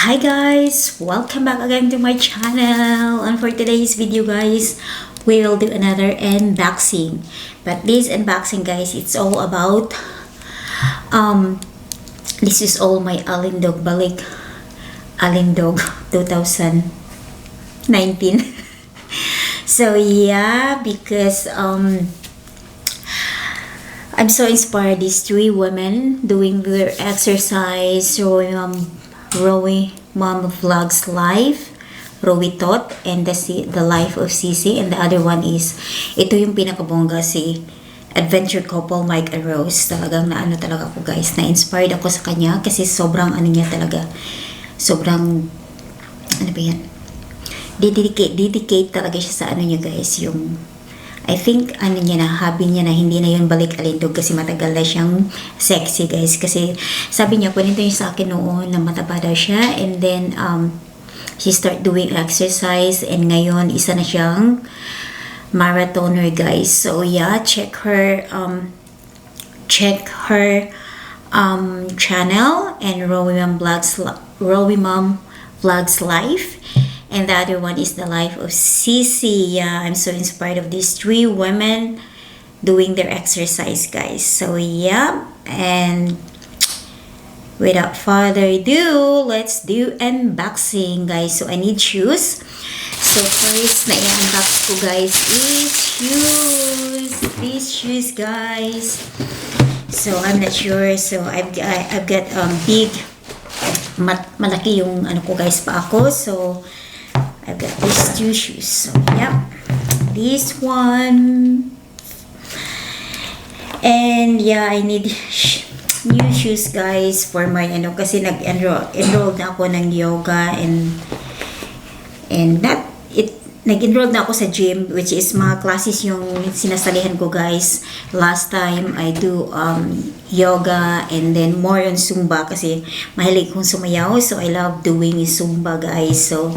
Hi guys, welcome back again to my channel, and for today's video guys we will do another unboxing. But this unboxing guys, it's all about this is all my Alindog Balik Alindog 2019. So yeah, because I'm so inspired, these three women doing their exercise. So Rowie Mom Vlogs Life, Rowie Tot, and the Life of Sisi, and the other one is, ito yung pinakabongga, si Adventure Couple Mike and Rose. Talagang naano talaga ako guys, na-inspired ako sa kanya kasi sobrang ano niya talaga, sobrang ano ba yan, dedicate talaga siya sa ano niya guys, yung I think ano niya na, hobby niya na, hindi na yun balik Alindog kasi matagal na siyang sexy guys. Kasi sabi niya, kwento niya sa akin noon na mataba daw siya, and then she start doing exercise, and ngayon isa na siyang marathoner guys. So yeah, check her channel, and Rowie Mom Vlogs Life. And the other one is the Life of Sisi. Yeah, I'm so inspired of these three women doing their exercise, guys. So yeah, and without further ado, let's do unboxing, guys. So I need shoes. So first na i-unbox ko, guys, is shoes. These shoes, guys. So I'm not sure. So I've got big, malaki yung ano ko guys pa ako. So I've got these two shoes. So, yeah. This one. And, yeah, I need new shoes, guys, for my, ano, kasi nag-enroll na ako ng yoga, and nag-enroll na ako sa gym, which is mga classes yung sinasalihan ko, guys. Last time, I do yoga, and then more on Zumba, kasi mahilig kong sumayaw, so I love doing Zumba, guys. So,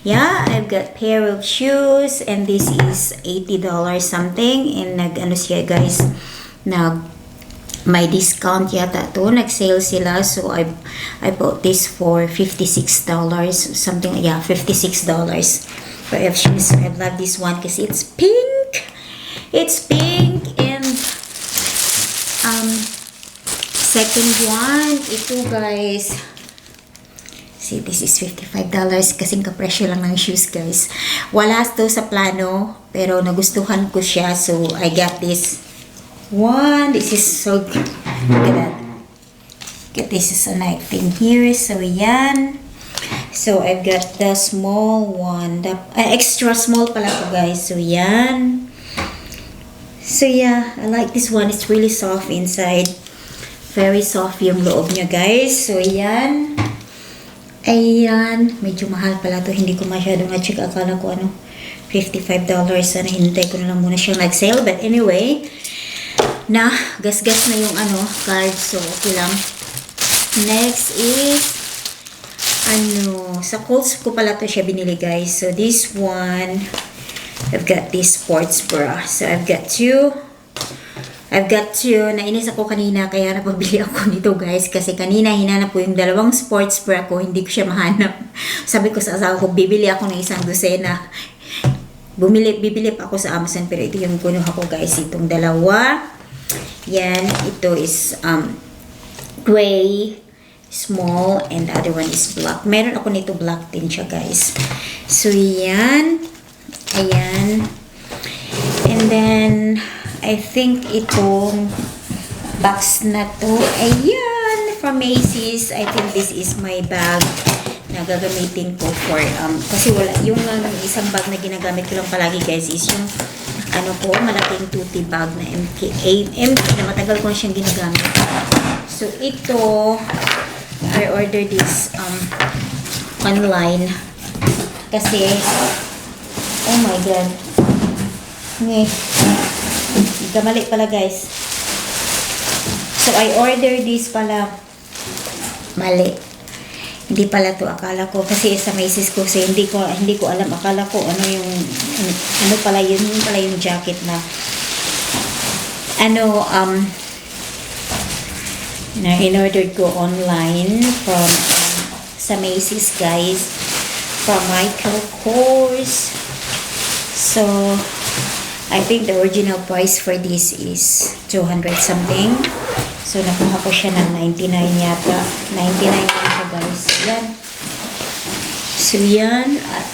yeah, I've got pair of shoes, and this is $80 something, and nag-ano siya guys, may discount yata to, nag-sale sila, so I bought this for $56 something, yeah, $56 pair of shoes. So I love this one kasi it's pink, and second one, ito guys. See, this is $55 kasing kapresyo lang ng shoes, guys. Wala to sa plano, pero nagustuhan ko siya, so I got this one. This is so good. Look at that. Get this is a nice thing here. So yan. So I've got the small one, the extra small pala ko, guys. So yan. So yeah, I like this one. It's really soft inside. Very soft yung loob niya, guys. So yan. Ayan, medyo mahal pala to. Hindi ko masyadong na-check. Akala ko ano, $55. Sana hintay ko na lang muna siyang nag-sale. But anyway, gasgas na yung ano, card. So, okay lang. Next is, sa Kohl's ko pala to siya binili, guys. So, this one, I've got this sports bra. So, I've got two. Nainis ako kanina kaya napabili ako nito, guys, kasi kanina hinanap ko yung dalawang sports bra ko, hindi ko siya mahanap. Sabi ko sa asawa ko, bibili ako ng isang dosena. Bibili pa ako sa Amazon, pero ito yung kunuha ko, guys, itong dalawa. Yan, ito is gray, small, and the other one is black. Meron ako nito black din siya, guys. So yan, ayan. And then I think itong box na to, ayan, from Macy's. I think this is my bag na gagamitin ko for, kasi wala, yung isang bag na ginagamit ko lang palagi, guys, is yung, ano ko, malaking tuti bag na empty na matagal ko siyang ginagamit. So, ito, I ordered this, online, kasi, oh my God, kamali pala, guys. So, I ordered this pala. Mali. Hindi pala to, akala ko. Kasi sa Macy's ko, kasi hindi ko alam. Akala ko ano pala yun. Yun pala yung jacket na na in-ordered ko online from sa Macy's, guys. From Michael Kors. So, I think the original price for this is 200 something. So, nakuha ko siya ng 99 yata. 99 yata, guys. Yan. So, yan. At,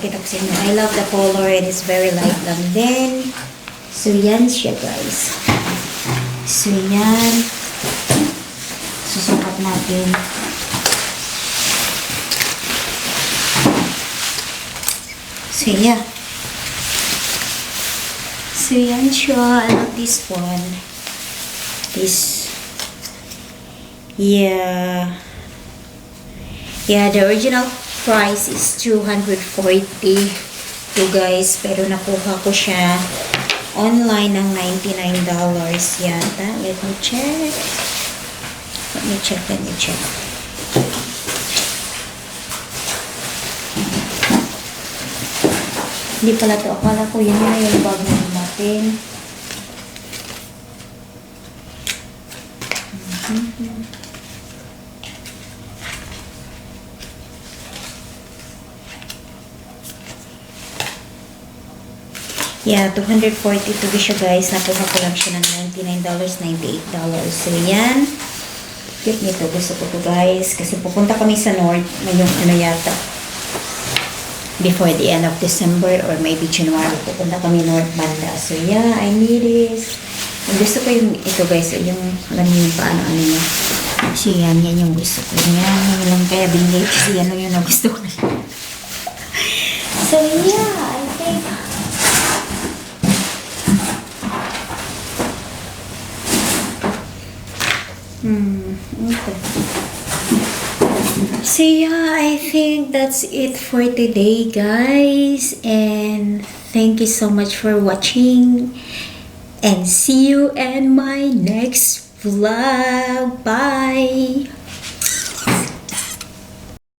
pakita ko sa inyo. I love the color and it's very light lang din. So, yan siya, guys. So, yan. Susukat natin. So, yeah. So, yan siya. I love this one. This. Yeah. Yeah, the original price is 240 to, guys. Pero nakuha ko siya online ng $99 yata. Let me check. Let me check. Hindi pala to. Akala ko yun na yung bag na natin. Yeah, 242 siya, guys. Nakuha ko lang siya ng $99, $98. So, yan. Cute nito. Gusto ko to, guys. Kasi pupunta kami sa North ngayong ano yata. Before the end of December or maybe January. Pupunta kami North banda. So, yeah. I need this. Gusto ko yung ito, guys. Yung, alam niyo yung paano, ano niya. So, yan yung gusto ko. Yan lang kaya binigay kasi yan lang yung nagusto ko. So, yeah. I think okay. So yeah, I think that's it for today, guys, and thank you so much for watching, and see you in my next vlog. Bye.